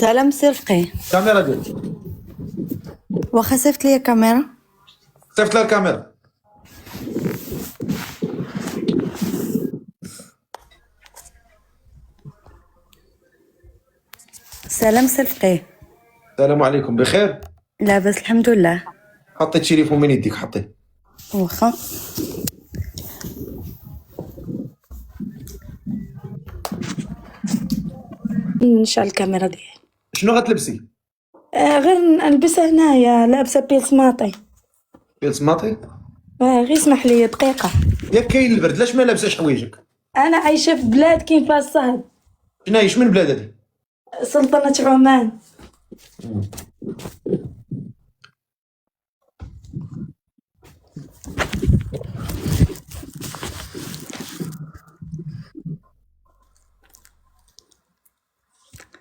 سلام صرفقي. الكاميرا ديالك واخا صيفط ليا الكاميرا. صيفط لها الكاميرا. سلام صرفقي. السلام عليكم، بخير؟ لاباس الحمد لله. حطي التليفون من يديك، حطيه. واخا نشعل الكاميرا ديالي. شنو غتلبسي؟ غير نلبسها هنايا، لابسه بيلسماطي. بيلسماطي؟ غير اسمح لي دقيقه. ياك كاين البرد، علاش ما لابساش حوايجك؟ انا عايشه في بلاد كاين فيها الصهد. شناهي من بلاد هادي؟ سلطنه عمان.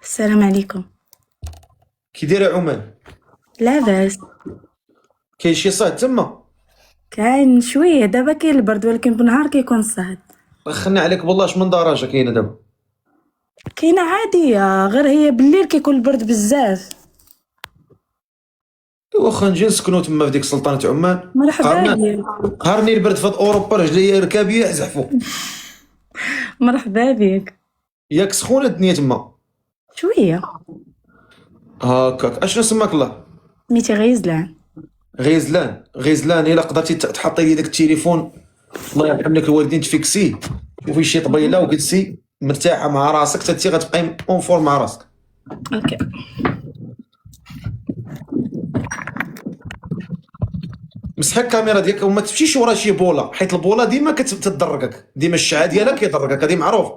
السلام عليكم. كي دايره عمان؟ لاباس. كاين شي صهد تما؟ كاين شويه دابا، كاين البرد ولكن بالنهار كيكون الصهد. رخنا عليك والله، اش من درجه كاينه دابا؟ كاينه عاديه، غير هي بالليل كيكون البرد بزاف. واخا نجي نسكنو تما في ديك سلطنه عمان. مرحبا بك. قارني البرد في اوروبا، رجلي ركابيه يزحفوا. مرحبا بك. ياك سخونه الدنيا تما؟ شويه. هاكاك. اشنو سماك الله؟ سميتي غيزلان. غيزلان. غيزلان، الا قدرتي تحطي لي داك التليفون، الله يرحم لك الوالدين، تفيكسيه، شوفي شي طبيله وجلسي مرتاحه مع راسك، حتى انت غتبقاي اون فور مع راسك. اوكي. مسح الكاميرا ديالك وما تمشيش ورا شي بوله، حيت البوله ديما كتضركك، ديما الشعاع ديالها كيضركك، هذه معروف.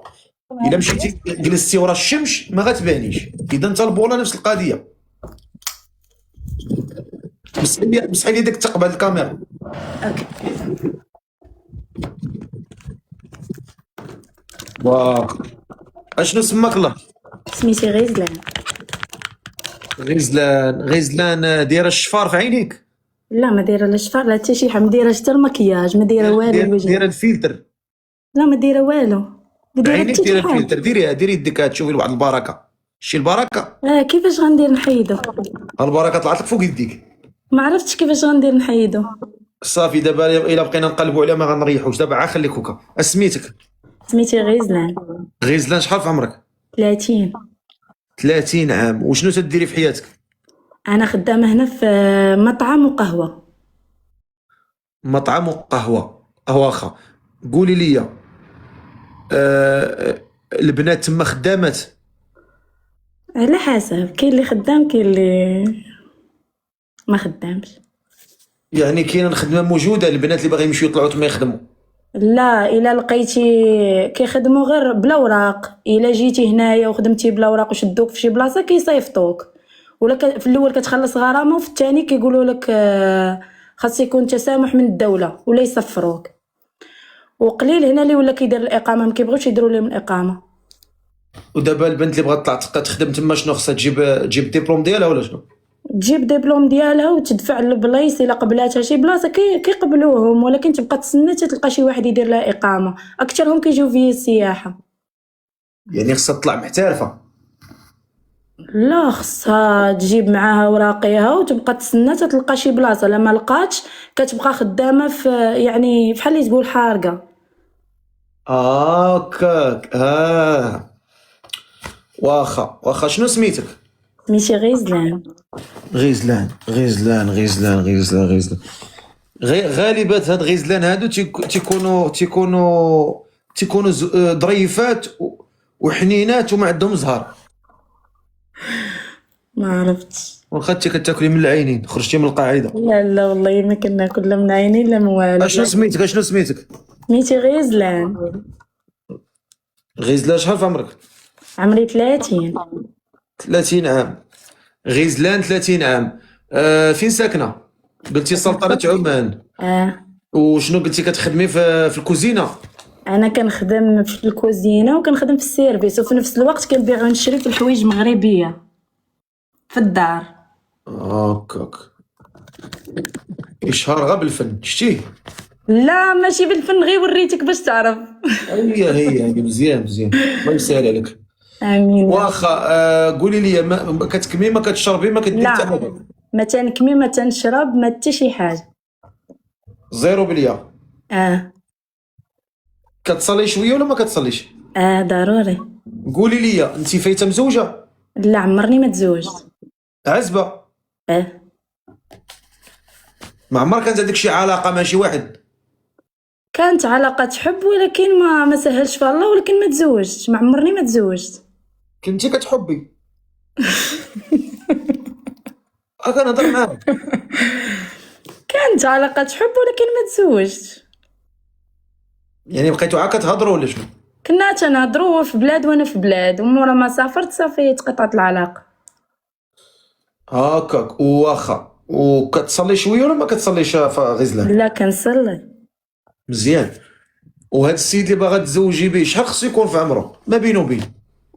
الا مشيتي جلستي ورا الشمس ما غتبانيش، اذا انت البوله نفس القضيه. مسحي لي ديك الثقب هاد الكاميرا. اوكي. واخا. اشنو سماك الله؟ سميتي غيزلان. غيزلان. غيزلان دايره الشفار في عينيك؟ لا ما دايره لا شفار لا حتى شي حاجه، ما دايره حتى المكياج، ما دايره والو الوجه. دايره الفلتر؟ لا ما دايره والو، ما دايره عينيك حتى دايره شي حاجه. الفلتر، ديري يدك تشوفي واحد البركه. شي البركه؟ كيفاش غندير نحيدو؟ البركه طلعت لك فوق يديك. ما عرفتش كيفاش غندير نحيدو. صافي دابا الا بقينا نقلبوا عليها ما غنريحوش، دابا عا خليك هكا. اسميتك؟ سميتي غيزلان. غيزلان. شحال في عمرك؟ 30. 30 عام. وشنو تديري في حياتك؟ انا خدامه هنا في مطعم وقهوه. مطعم وقهوه. واخا. قولي لي، البنات تما خدامات؟ على حسب، كاين اللي خدام كاين اللي ما خدامش. يعني كاينه الخدمه موجوده، البنات اللي باغي يمشيو يطلعوا تما يخدموا؟ لا، الا لقيتي كيخدموا غير بلا اوراق، الا جيتي هنايا وخدمتي بلا اوراق وشدوك في شي بلاصه كيصيفطوك، ولا في الاول كتخلص غرامه، وفي الثاني كيقولوا لك خاص يكون تسامح من الدوله ولا يسفروك. وقليل هنا اللي ولا كيدير الاقامه، ما كيبغيوش يديروا لهم الاقامه. ودابا البنت اللي بغات تطلع تخدم تما شنو خصها تجيب الدبلوم ديالها ولا شنو؟ تجيب دبلوم ديالها وتدفع للبلايص، الا قبلاتها شي بلاصه كيقبلوهم، ولكن تبقى تسنى حتى تلقى شي واحد يدير لها اقامه. اكثرهم كيجيو فيه السياحه. يعني خصها تطلع محترفه؟ لا، خصها تجيب معاها وراقيها وتبقى تسنى حتى تلقى شي بلاصه، لما لقاتش كتبقى خدامه في، يعني بحال اللي تقول حارقه. هاكاك. واخا. شنو سميتك؟ سميتي غيزلان. غيزلان. غيزلان. غيزلان. غيزلان. غيزلان. غالبات هاد غيزلان هادو تيكونوا ظريفات وحنينات وما عندهم زهر. ما عرفتش. واخا انت كتاكلي من العينين، خرجتي من القاعده. لا لا والله ما كناكل لا من عينين لا من والو. اشنو سميتك؟ سميتي غيزلان. غيزلان. شحال في عمرك؟ عمري 30. 30 عام. غيزلان 30 عام. فين ساكنه؟ قلتي سلطنه عمان. وشنو قلتي كتخدمي في الكوزينه؟ انا كنخدم في الكوزينه وكنخدم في السيرفيس، وفي نفس الوقت كنبيع ونشري في الحوايج مغربيه في الدار. هاكاك. يشهر غير بالفن، شتيه؟ لا ماشي بالفن، غير وريتك باش تعرف. هي مزيان. الله يسهل عليك. امين. واخا قولي لي ما كتكمي ما كتشربي ما كدير حتى لا، حاجه؟ ما تنكمي ما تنشرب ما حتى شي حاجه. زيرو باليا. اه كتصلي شويه ولا ما كتصليش؟ ضروري. قولي لي انت فايته مزوجه؟ لا عمرني ما تزوجت. عزبه؟ اه ما عمر كانت عندك شي علاقه مع شي واحد؟ كانت علاقة حب ولكن ما سهلش فيها الله، ولكن ما تزوجتش، ما عمرني ما تزوجت. كنتي كتحبي؟ كنهضر معاك. كانت علاقة حب ولكن ما تزوجتش. يعني بقيتو عا كتهضروا ولا شنو؟ كنا تنهضروا هو في بلاد وانا في بلاد، ومورا ما سافرت صافي تقطعت العلاقة. هاكاك. واخا وكتصلي شويه ولا ما كتصليش غزلان؟ لا كنصلي. مزيان. وهاد السيد اللي باغا تزوجي به شحال خصو يكون في عمره ما بينه وبين؟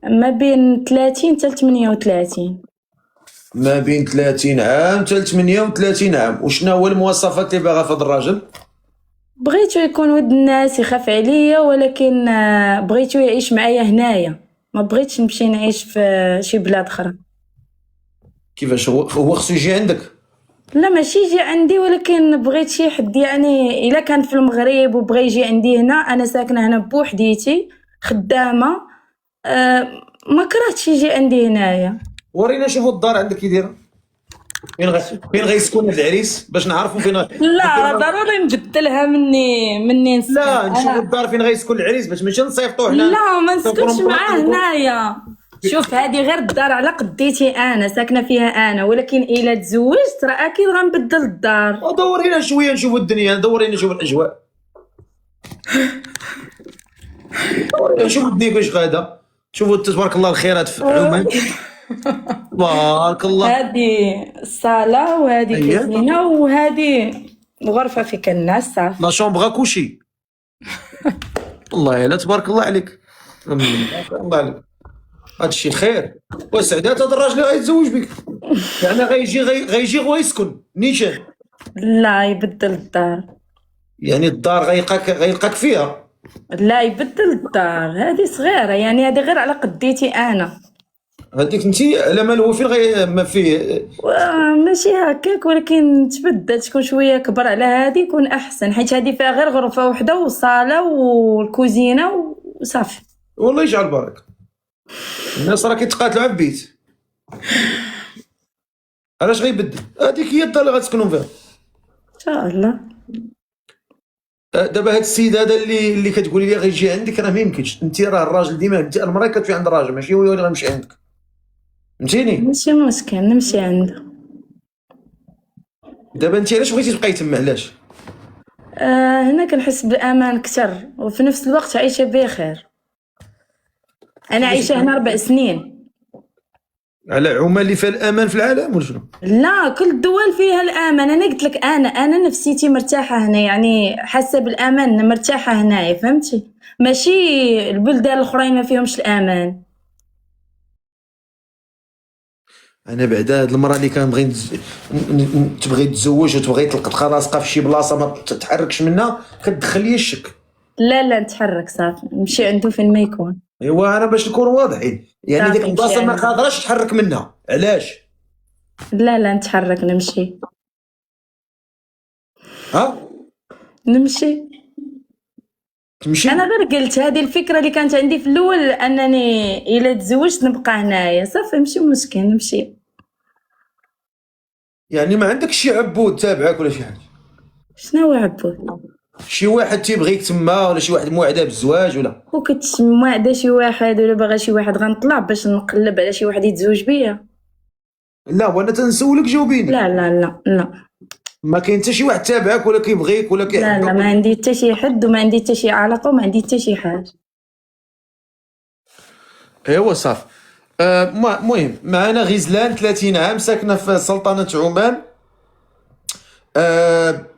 ما بين 30 حتى 38. ما بين 30 عام حتى 38 عام. وشنو هو المواصفات اللي باغا في هذا الراجل؟ بغيتو يكون ود الناس، يخاف عليا، ولكن بغيتو يعيش معايا هنايا، ما بغيتش نمشي نعيش في شي بلاد اخرى. كيفاش هو خصو يجي عندك؟ لا ماشي يجي عندي، ولكن بغيت شي حد يعني الا كان في المغرب وبغى يجي عندي هنا، انا ساكنه هنا بوحديتي خدامه، ما كرهتش يجي عندي هنايا. ورينا شوفوا الدار عندك كي دايره. فين غيسكن هاد العريس باش نعرفوا فين لا ضروري نبدلها مني نسكن. لا نشوفوا الدار فين غيسكن العريس باش ماشي نصيفطوه هنا. لا ما نسكنش معاه هنايا. شوف هذه غير الدار على قديتي، انا ساكنه فيها انا، ولكن الا تزوجت راه اكيد غنبدل الدار. دورينا شويه نشوفوا الدنيا، دورينا نشوفوا الاجواء. دورينا نشوفوا الدنيا كيفاش غادا. شوفوا تبارك الله الخيرات في عمان. بارك الله. هذه الصاله وهذه أييه. كوزينه وهذه غرفه فيك الناس صافي. لا شومبغ كوشي. والله الا تبارك الله عليك. الله عليك. هادشي خير وسعدات. هذا الراجل اللي غيتزوج بك يعني غيجي ويسكن نيشان. لا يبدل الدار. يعني الدار غيلقاك فيها. لا يبدل الدار، هذه صغيره يعني، هذه غير على قديتي انا. هذيك انت على مال هو فين ما فيه. ماشي هكاك، ولكن تبدل تكون شويه كبر على هذه يكون احسن، حيت هذه فيها غير غرفه وحده وصاله والكوزينه وصافي. والله يجعل بركه. الناس راه كيتقاتلوا على البيت. علاش غيبدل؟ هذيك هي الدار اللي غتسكنوا فيها ان شاء الله. دابا هاد السيد هذا اللي كتقولي لي غيجي عندك راه ما يمكنش. انت راه الراجل ديما انت المراه كتمشي عند الراجل، ماشي هو اللي غيمشي عندك. فهمتيني؟ ماشي مشكل نمشي عنده. دابا انت علاش بغيتي تبقاي تما؟ علاش؟ هنا كنحس بالامان كثر، وفي نفس الوقت عايشه بخير. انا عايشه هنا 4 سنين. على عمان اللي فيها الامان في العالم ولا شنو؟ لا كل الدول فيها الامان، انا قلت لك انا نفسيتي مرتاحه هنا، يعني حاسه بالامان مرتاحه هنايا، فهمتي؟ ماشي البلدان الاخرين ما فيهمش الامان. انا بعدا هاد المراه اللي كنبغي تبغي تزوج وتبغي تلقى راسك في شي بلاصه ما تتحركش منها كتدخل لي الشك. لا نتحرك صافي نمشي عنده فين ما يكون. ايوا انا باش نكون واضحين يعني صافي ديك البلاصه نمشي ما عنده. قادراش تحرك منها. علاش؟ لا نتحرك نمشي. ها نمشي. تمشي؟ انا غير قلت هذه الفكره اللي كانت عندي في الاول، انني الا تزوجت نبقى هنايا صافي، ماشي مشكل نمشي. يعني ما عندك شي عبود تابعك ولا شي حاجه؟ شنو هو عبود؟ شي واحد تيبغيك تما ولا شي واحد موعده بالزواج ولا؟ وكنت موعده شي واحد ولا باغا شي واحد غنطلع باش نقلب على شي واحد يتزوج بيا. لا وانا تنسولك جاوبيني. لا ما كاين حتى شي واحد تابعك ولا كيبغيك ولا كيحبك؟ لا ما عندي حتى شي حد، وما عندي حتى شي علاقه، وما عندي حتى شي حاجه. ايوا صافي. المهم معنا غزلان 30 عام ساكنه في سلطنه عمان.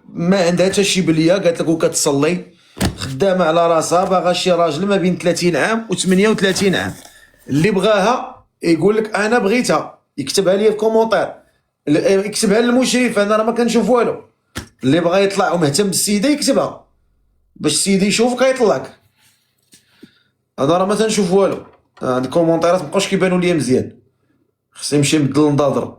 ما عندها حتى شي بليه، قالت لك وكتصلي، خدامه على راسها، باغا شي راجل ما بين 30 عام و 38 عام. اللي بغاها يقول لك انا بغيتها يكتبها لي في كومونتير، يكتبها للمشرف، انا راه ما كنشوف والو. اللي بغا يطلع ومهتم بالسيده يكتبها باش السيد يشوفك يطلعك. انا راه ما تنشوف والو. هاد الكومونتيرات مابقاوش كيبانوا ليا مزيان، خصني نمشي نبدل النظاظر.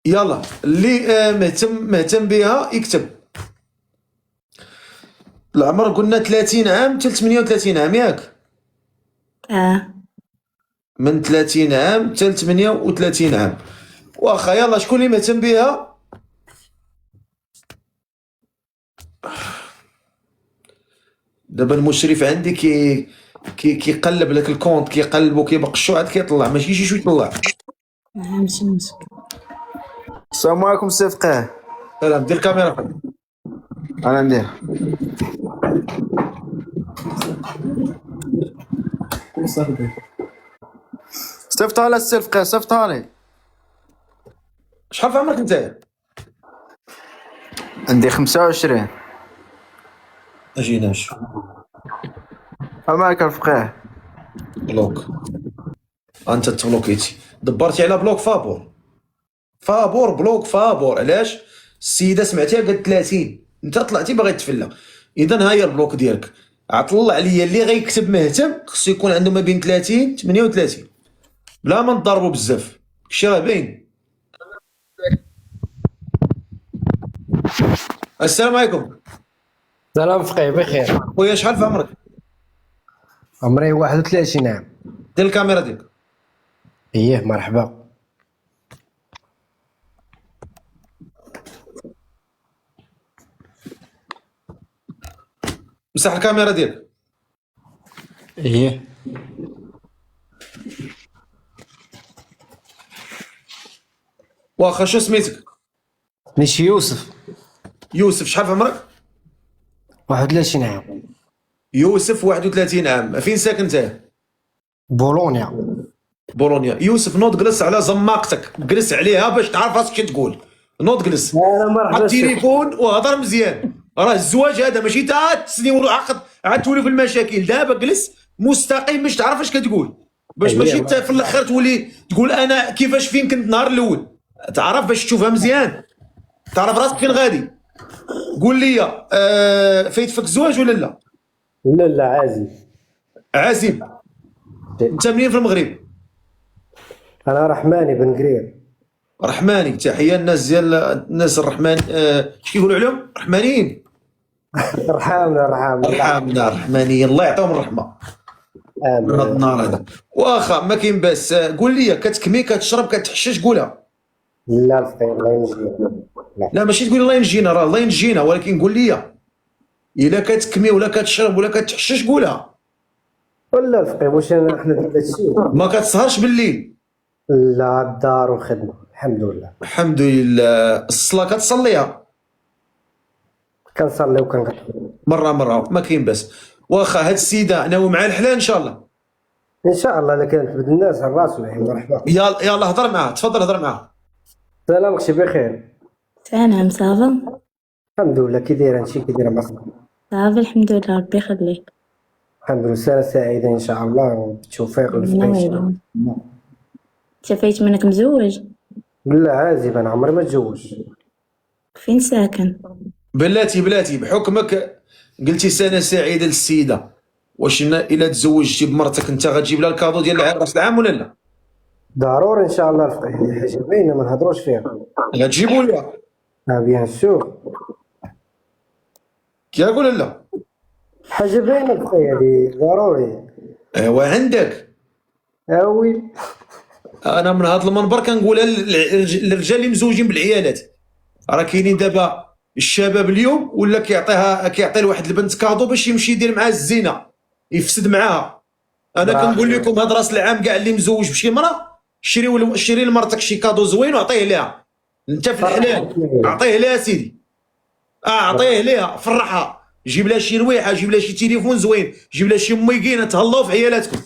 يلا اللي مهتم بها يكتب. العمر قلنا 30 عام حتى 38 عام ياك؟ من 30 عام حتى 38 عام. واخا يلا شكون اللي مهتم بها؟ دابا المشرف عندي كيقلب لك الكونت، كيقلبو كيبقشو عاد كيطلع، ماشي شي يطلع. ماشي مشكل. السلام عليكم سي فقيه. سلام، دير الكاميرا. انا ندير. صيفطها لي السي فقيه، صيفطها لي. شحال في عمرك انت؟ عندي 25. اجيناش اماك الفقيه. بلوك. انت تبلوكيتي، دبرتي على بلوك فابور بلوك فابور. علاش؟ السيده سمعتيها قالت 30، انت طلعتي باغي تفلى. اذا ها هي البلوك ديالك. عطلع عليا اللي غيكتب مهتم خصو يكون عنده ما بين 30 38 بلا ما نضربوا بزاف. شي راه باين. السلام عليكم. سلام فقيه، بخير. خويا شحال في عمرك؟ عمري 31 عام. دير الكاميرا ديالك. ايه مرحبا. مسح الكاميرا ديالك. ايه واخا شو سميتك؟ نيشي يوسف. يوسف شحال في عمرك؟ 31 عام. يوسف 31 عام. فين ساكن انت؟ بولونيا. بولونيا. يوسف نوض جلس على زماقتك، جلس عليها باش تعرف راسك شنو تقول. نوض جلس انا على مرحبا. التليفون وهضر مزيان. راه الزواج هذا ماشي تا تسني عقد عاد تولي في المشاكل. دابا جلس مستقيم باش تعرف اش كتقول، باش ماشي انت في الاخر تولي تقول انا كيفاش فين كنت النهار الاول. تعرف باش تشوفها مزيان، تعرف راسك فين غادي. قول لي فايت فيك الزواج ولا لا؟ لا لا عازي. عازم. انت منين في المغرب؟ انا رحماني بن قرير. رحماني. تحيه الناس ديال الناس الرحمن اش كيقولوا عليهم؟ رحمانيين. رحمنا. رحمنا رحمانيين، الله يعطيهم الرحمه من هذا امين. النهار هذا. واخا ما كاين باس. قول لي كتكمي كتشرب كتحشش قولها. لا الفقيه الله ينجينا. لا ماشي تقول الله ينجينا، راه الله ينجينا، ولكن قول لي الا كتكمي ولا كتشرب ولا كتحشش قولها. ولا الفقيه واش احنا درنا الشيء. ما كتسهرش بالليل؟ لا الدار والخدمه الحمد لله. الحمد لله. الصلاه كتصليها؟ كنصلي وكنقطع. مره ما كاين باس. واخا هاد السيده ناوي مع الحلال ان شاء الله. ان شاء الله الا كانت بد الناس الراس ولا مرحبا. يلا هضر معاه، تفضل هضر معاه. سلامك شي بخير. نعم صافا. الحمد لله. كي دايره انتي؟ كي دايره مصر؟ صافي الحمد لله ربي يخليك. الحمد لله. سنه سعيده ان شاء الله وبالتوفيق والفقه ان شاء الله. انت فايت منك مزوج؟ لا عازب، انا عمري ما تزوج. فين ساكن؟ بلاتي بحكمك قلتي سنه سعيده للسيده، واش الا تزوجتي بمرتك انت غتجيب لها الكادو ديال راس العام ولا لا؟ ضروري ان شاء الله الفقه، هذه حاجه باينه ما نهضروش فيها. غتجيبوا لها؟ بيان سور. كياك ولا لا؟ حاجه باينه الفقه، هذه ضروري. ايوا عندك. وي. انا من هذا المنبر كنقولها للرجال اللي مزوجين بالعيالات. راه كاينين دابا الشباب اليوم ولا كيعطي لواحد البنت كادو باش يمشي يدير معاها الزينه، يفسد معاها. انا كنقول لكم هاد راس العام كاع اللي مزوج بشي مرا شري لمرتك شي كادو زوين وعطيه ليها. انت في الحلال عطيه ليها سيدي. عطيه ليها، فرحها، جيب لها شي رويحه، جيب لها شي تليفون زوين، جيب لها شي ميكينه، تهلاو في عيالاتكم.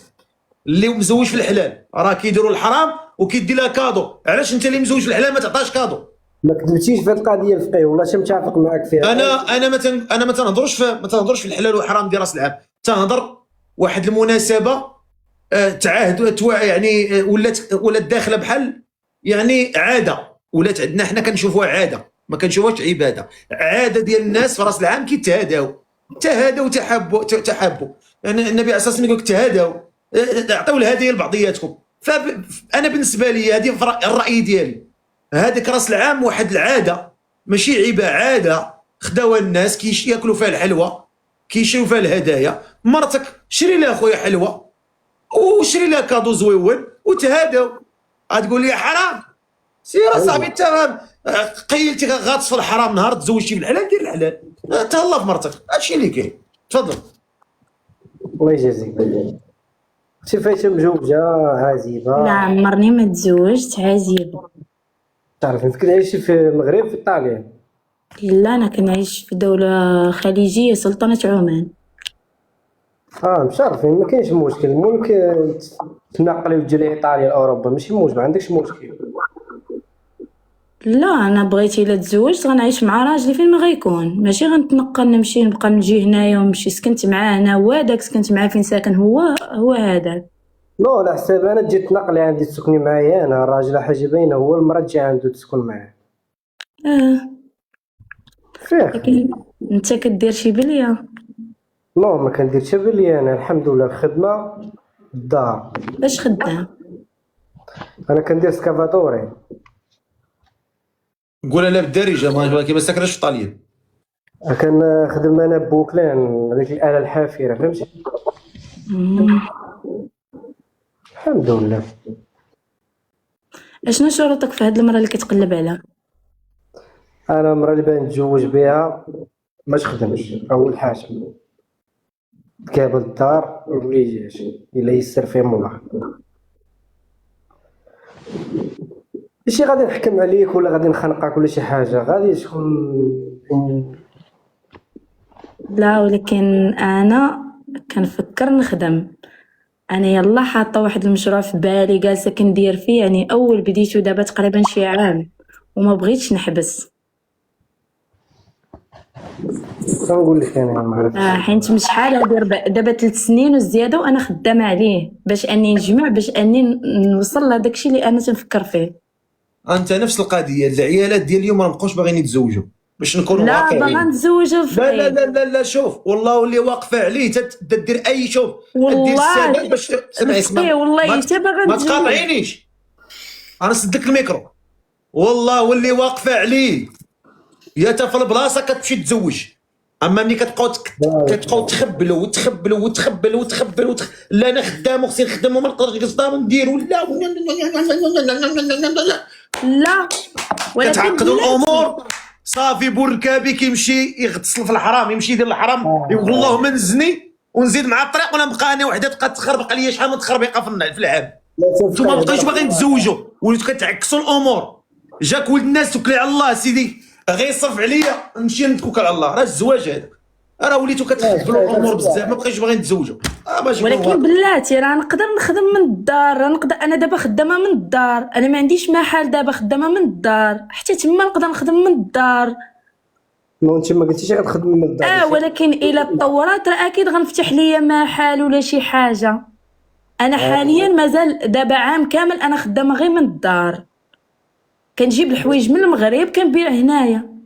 اللي مزوج في الحلال راه كيديروا الحرام وكيدي لها كادو. علاش انت اللي مزوج في الحلال ما تعطاش كادو؟ ما كذبتيش في هذه القضيه الفقه، والله شي متفق معك فيها. انا ما تنهضرش في الحلال والحرام ديال راس العام. تنهضر واحد المناسبه تعاهد يعني ولات داخله بحال يعني عاده، ولات عندنا حنا كنشوفوها عاده، ما كنشوفوهاش عباده. عاده ديال الناس في راس العام كيتهاداو، تهاداو تحابوا يعني النبي عليه الصلاه والسلام يقول لك تهادوا، عطيو الهدايا لبعضياتكم. فانا بالنسبه لي هذه الراي ديالي، هذيك راس العام واحد العاده ماشي عيبه، عاده خداوها الناس ياكلوا فيها الحلوى، كيشريو فيها الهدايا. مرتك شري لها خويا حلوى وشري لها كادو زويون وتهاداو. غتقول لي حرام؟ سير اصاحبي انت قيلتي غاتصف الحرام نهار تزوجتي بالحلال دير الحلال، تهلا في مرتك، هادشي اللي كاين. تفضل. الله يجازيك. شي فايته مجوجه عازبه. لا عمرني ما تزوجت عزيبة. تعرف انت كنعيش في المغرب في ايطاليا. لا انا كنعيش في دولة خليجية سلطنة عمان. مشرفين، ما كاينش مشكل. المهم تنقلي وتجي لايطاليا لاوروبا ماشي مشكل، ما عندكش مشكل. لا انا بغيت الا تزوجت غنعيش مع راجلي فين ما غيكون، ماشي غنتنقل نمشي نبقى نجي هنايا ونمشي. سكنت معاه هنا هو هذاك، سكنت معاه فين ساكن هو هذاك. لا على حساب انا تجي تنقلي عندي تسكني معايا انا، الراجل حاجه باينه، هو المراه تجي عنده تسكن معاه. اه فيه. لكن انت كدير شي بلية؟ لا ما كنديرش بلي، انا الحمد لله الخدمه الدار. باش خدام؟ انا كندير سكافاتوري. نقولها لا بالدارجه، ما ساكناش في طاليان. كنخدم انا بوكلان، هذيك الاله الحافره فهمتي. الحمد لله. اشنو شروطك في هاد المرأة اللي كتقلب عليها؟ انا المراه اللي بغيت نتزوج بها ما تخدمش اول حاجه، تقابل الدار ويقول لي جاش الا يسر فيه الله. ماشي غادي نحكم عليك ولا غادي نخنقك ولا شي حاجه، غادي تكون لا ولكن انا كنفكر نخدم. انا يلا حاطه واحد المشروع في بالي جالسه كندير فيه، يعني اول بديتو دابا تقريبا شي عام وما بغيتش نحبس. كنقول لك انا ما عرفتش. حيت مش شحال هادي دابا 3 سنين وزياده وانا خدامه عليه باش اني نجمع، باش اني نوصل لهداك الشيء اللي انا تنفكر فيه. انت نفس القضيه، العيالات ديال اليوم ما بقاوش باغيين يتزوجوا باش نكونوا لا واقعيين. باغا نتزوج لا في لا لا لا لا، شوف والله اللي واقفه عليه تدير اي شوف، دير والله السبب باش اسمع. والله حتى باغا ما نتزوج. تقاطعينيش، انا سدك الميكرو. والله واللي واقفه عليه يا تا في البلاصه كتمشي تتزوج. اما ملي كتبقاو تخبلوا. لا انا خدام وخصني نخدم وما نقدرش نجلس دار وندير لا ولكن كتعقدوا الامور. صافي بوركابي كيمشي يغتسل في الحرام، يمشي يدير الحرام، يقول اللهم نزني ونزيد مع الطريق وانا نبقى انا وحده تبقى تخربق عليا شحال من تخربيقه في العام. نتوما ما بقيتوش باغيين تزوجوا، وليتو كتعكسوا الامور. جاك ولد الناس توكلي على الله سيدي، غير صرف عليا نمشي نتوكل على الله. راه الزواج هذا راه وليتو كتخبلوا الامور بزاف، ما بقيتوش باغيين تزوجوا. ولكن بلاتي راه نقدر نخدم من الدار، راه نقدر. انا دابا خدامه من الدار، انا ما عنديش محل دابا خدامه من الدار، حتى تما نقدر نخدم من الدار. ما انت ما قلتيش غتخدمي من الدار. ولكن الا تطورات راه اكيد غنفتح ليا محل ولا شي حاجه. انا حاليا مازال دابا عام كامل انا خدامه غير من الدار، كنجيب الحوايج من المغرب كنبيع هنايا.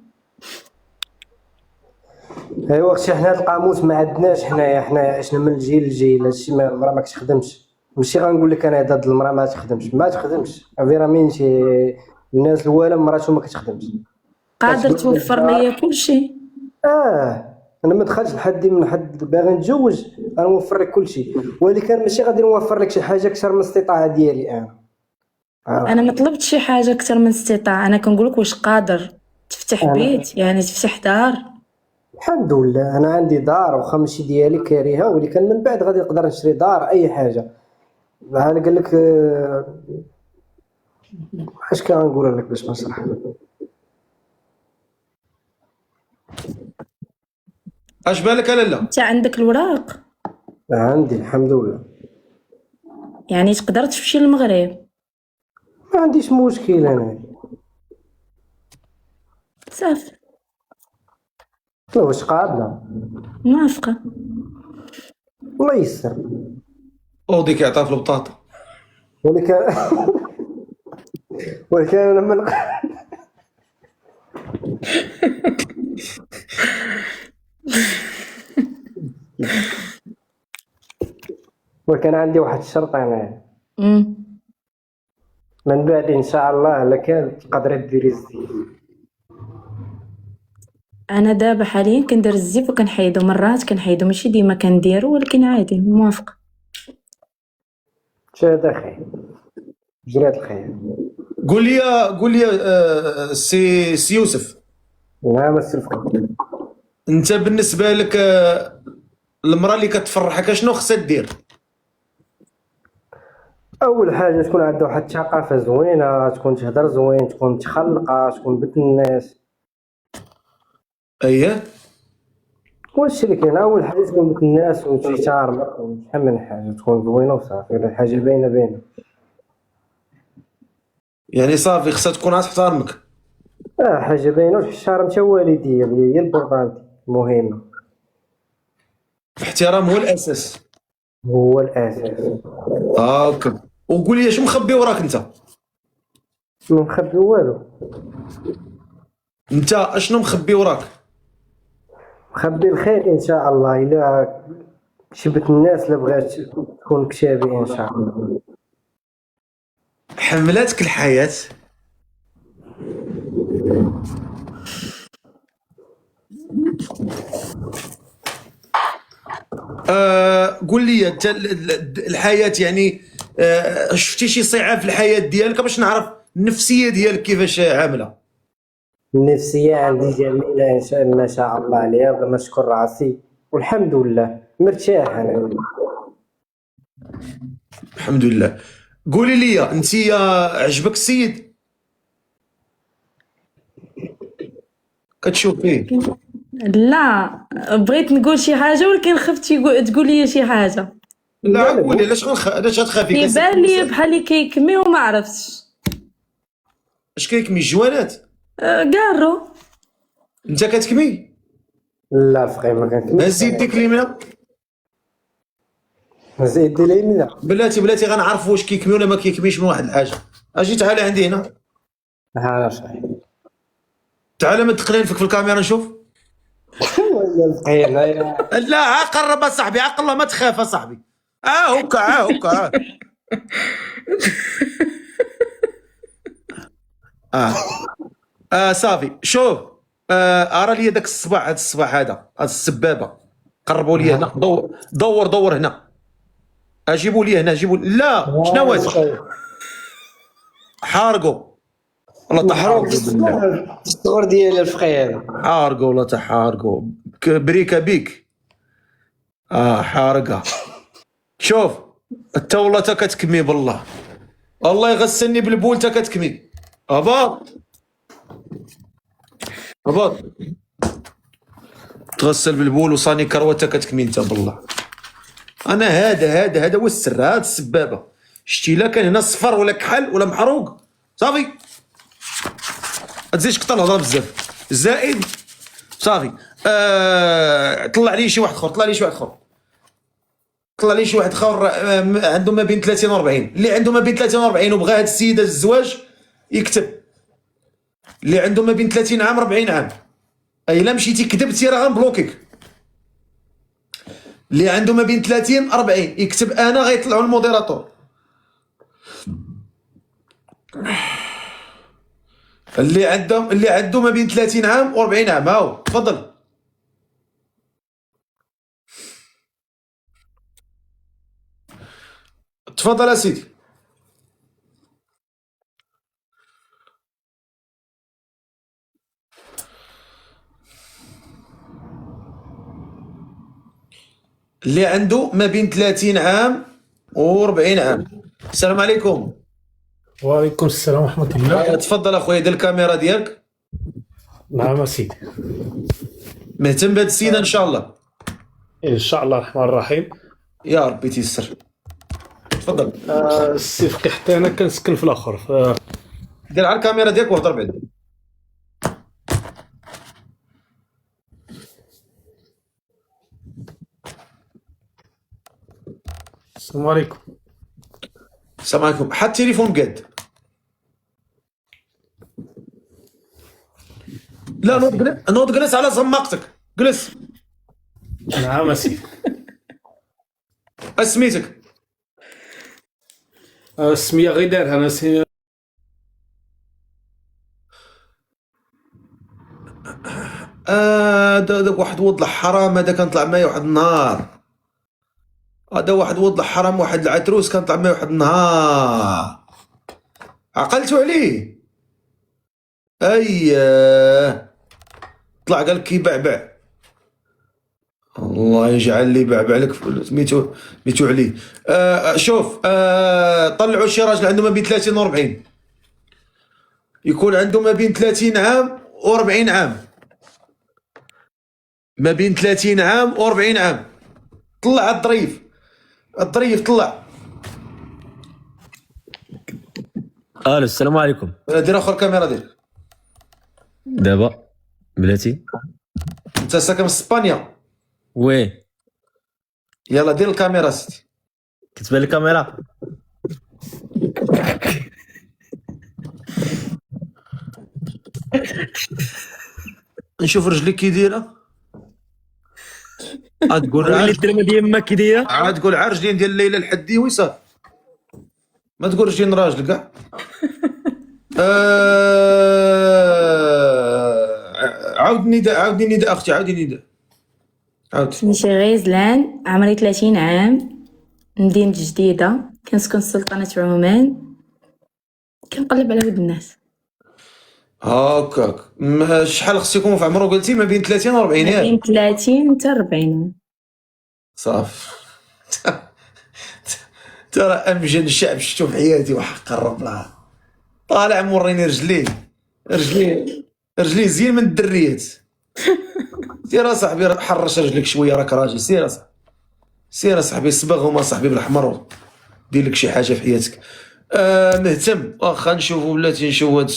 ايوا اختي حنا القاموس ما عندناش حنايا، حنا عشنا من الجيل للجيل. هادشي المراه ما كتخدمش. ماشي غنقول لك انا ضد المراه ما تخدمش فيرامينتي. الناس الوالا مراتهم ما كتخدمش. قادر توفر ليا كلشي. انا ما دخلتش لحد من حد باغي نتزوج، انا نوفر لك كلشي، ولكن ماشي غادي نوفر لك شي حاجه اكثر من الاستطاعه ديالي انا. انا ما طلبت شي حاجه اكثر من استطاعه، انا كنقول لك واش قادر تفتح بيت، يعني تفتح دار. الحمد لله انا عندي دار واخا ماشي ديالي كاريها، ولكن من بعد غادي نقدر نشري دار اي حاجه. بحال قال لك اش كنقول لك باش نشرح. اش بالك لالا؟ انت عندك الوراق؟ عندي الحمد لله. يعني تقدر تمشي للمغرب؟ ما عنديش مشكل انا. صافي واش قابله؟ موافقه. الله يسر. اودي كيعطيها في البطاطا. ولكن انا من وكان عندي واحد الشرط انا أمم. من بعد ان شاء الله الا كان تقدري ديري الزيت. انا دابا حاليا كندير الزيف وكنحيدو مرات، كنحيدو ماشي ديما كنديرو، ولكن عادي موافقه. شاد خير، جرات الخير. قول لي سي يوسف، نعم السلفقة. انت بالنسبه لك المراه اللي كتفرحك شنو خصها دير؟ اول حاجه تكون عندها واحد الثقافه زوينه، تكون تهضر زوين، تكون متخلقه، تكون بنت الناس. اييه واش اللي كاين؟ اول حاجه تكون بنت الناس وتحترمك وشحال من حاجه، تكون زوينه وصافي. ولا حاجه باينه. يعني صافي خصها تكون عاد تحترمك. حاجه باينه وتحترم حتى والديا اللي هي البورطانتي المهمه. الاحترام هو الاساس. هو الاساس. هاكا. وقول لي اش مخبي وراك انت؟ ما مخبي والو. انت اشنو مخبي وراك؟ مخبي الخير ان شاء الله. الا شبت الناس اللي بغات تكون كتابي ان شاء الله. حملاتك الحياه قول لي انت الحياه يعني شفتي شي صعاب في الحياه ديالك باش نعرف النفسيه ديالك كيفاش عامله؟ النفسيه عندي جميله ان شاء الله ما شاء الله عليها، بلا ما نشكر راسي والحمد لله مرتاح انا. الحمد لله. قولي لي انت عجبك السيد؟ كتشوف فيه؟ لا بغيت نقول شي حاجه ولكن خفت تقول لي شي حاجه. لا قولي علاش غتخافي؟ كيبان لي بحال اللي كيكمي وما عرفتش. اش كيكمي الجوانات؟ كارو. انت كتكمي؟ لا فخي ما كنكملش. هز يديك اليمنى. زيد اليمنى. بلاتي غنعرفوا واش كيكمي ولا ما كيكميش من واحد الحاجه. اجي تعال عندي هنا. ها صحيح. تعال ما تدخلين فيك في الكاميرا نشوف. لا ها قرب صاحبي، عقل الله ما تخاف صاحبي. هكا صافي شوف. ارى لي داك الصباع، هذا الصباع هذا السبابه قربوا لي هنا. دور هنا. اجيبوا لي هنا. لا شنو هذا؟ حارقوا والله تحارقوا بالله. الصور ديال الفقيه هذا حارقوا والله تحارقوا بريكا بيك. حارقه. شوف انت والله تا كتكمي بالله. الله يغسلني بالبول تا كتكمي. هبط تغسل بالبول وصاني كروه تا كتكمي انت بالله. انا هذا هو السر. هاد السبابه شتي لا كان هنا صفر ولا كحل ولا محروق صافي. ما تزيدش كثر الهضره بزاف زائد صافي. طلع لي شي واحد اخر عنده ما بين 30 و 40. اللي عنده ما بين 30 و 40 وبغى هاد السيده الزواج يكتب. اللي عنده ما بين 30 عام 40 عام. اي الا مشيتي كذبتي راه غنبلوكيك. اللي عنده ما بين 30 40 يكتب انا غيطلعوا الموديراتور. اللي عنده ما بين 30 عام و 40 عام. هاو تفضل. تفضل يا سيدي. اللي عنده ما بين 30 عام و 40 عام. السلام عليكم. وعليكم السلام ورحمة الله. تفضل اخويا، دير الكاميرا ديالك. نعم سيدي. مهتم بهاد السيده ان شاء الله؟ إن شاء الله الرحمن الرحيم. يا ربي تيسر. تفضل. السي فقي حتى أنا كنسكن في الآخر. دير على الكاميرا ديالك وهضر بعدا. السلام عليكم. السلام عليكم. حط التليفون قاد. لا نوض جلس على زماقتك. جلس. نعم سيدي. اسميتك؟ السميه غير دارها انا هذا واحد ولد الحرام، هذا كان طلع معايا واحد النهار. هذا واحد ولد الحرام، واحد العتروس كان طلع معايا واحد النهار. عقلتوا عليه؟ اييه، طلع قال لك كيبعبع. الله يجعل لي بعبع لك سميتو عليه. شوف، طلعوا شي راجل عنده ما بين 30 و 40، يكون عنده ما بين 30 عام و 40 عام، ما بين 30 عام و 40 عام. طلع الظريف، الظريف طلع. الو السلام عليكم. دير اخر كاميرا ديالك. دابا بلاتي انت ساكن في اسبانيا؟ وين يلا دير الكاميرا سيدي. كتبان الكاميرا؟ نشوف رجليك كي دايره. تقول اللي الترمه ديال ما كي دايره. عاد تقول عا رجلين ديال ليلى الحديوي صافي، ما تقول رجلين راجل كاع. عاودني نداء اختي، عاودي نداء. عاود. سميتي غيزلان، عمري 30 عام، مدينة جديدة، كنسكن سلطنة عمان، كنقلب على ولد الناس. هاكاك. شحال خصو يكون في عمرو؟ قلتي ما بين 30 و 40 ما ياك؟ بين 30 حتى 40. صافي. ترى امجد الشعب شفتو في حياتي وحق الرب لها. طالع موريني رجليه زين من الدريات. سير اصاحبي حرش رجلك شويه، راك راجل. سير اصاحبي، سير اصاحبي، صبغهم اصاحبي بالاحمر، دير لك شي حاجه في حياتك. مهتم. واخا نشوفوا بلاتي، نشوفوا هاد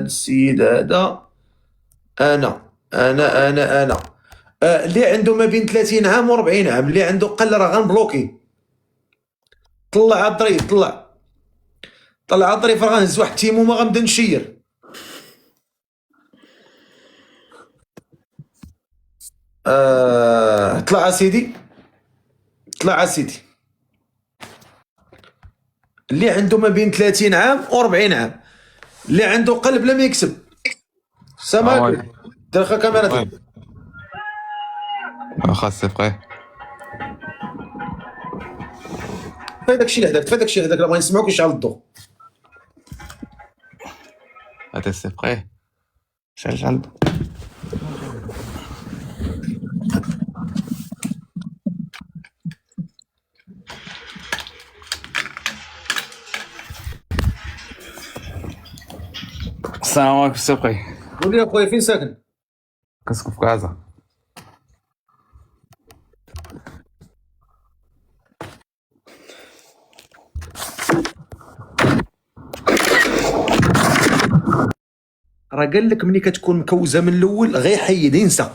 السيد هذا. انا اللي عنده ما بين 30 عام و 40 عام، اللي عنده قل راه غنبلوكي. طلع الظريف، طلع الظريف، راه غنهز واحد التيمومه غنبدا نشير. طلع اسيدي، طلع اسيدي. اللي عنده ما بين 30 عام و 40 عام، اللي عنده قلب لم يكسب. سامعك؟ دير خا كاميرا ديالك. واخا سي فقيه. فاي داكشي اللي هداك، راه بغا نسمعوك يشعل الضوء. هذا سي فقيه شحال السلام عليكم سي فقيه. قول لي اخويا فين ساكن؟ كنسكن في كازا. راه قال لك ملي كتكون مكوزه من الاول غير حيد، ينسى.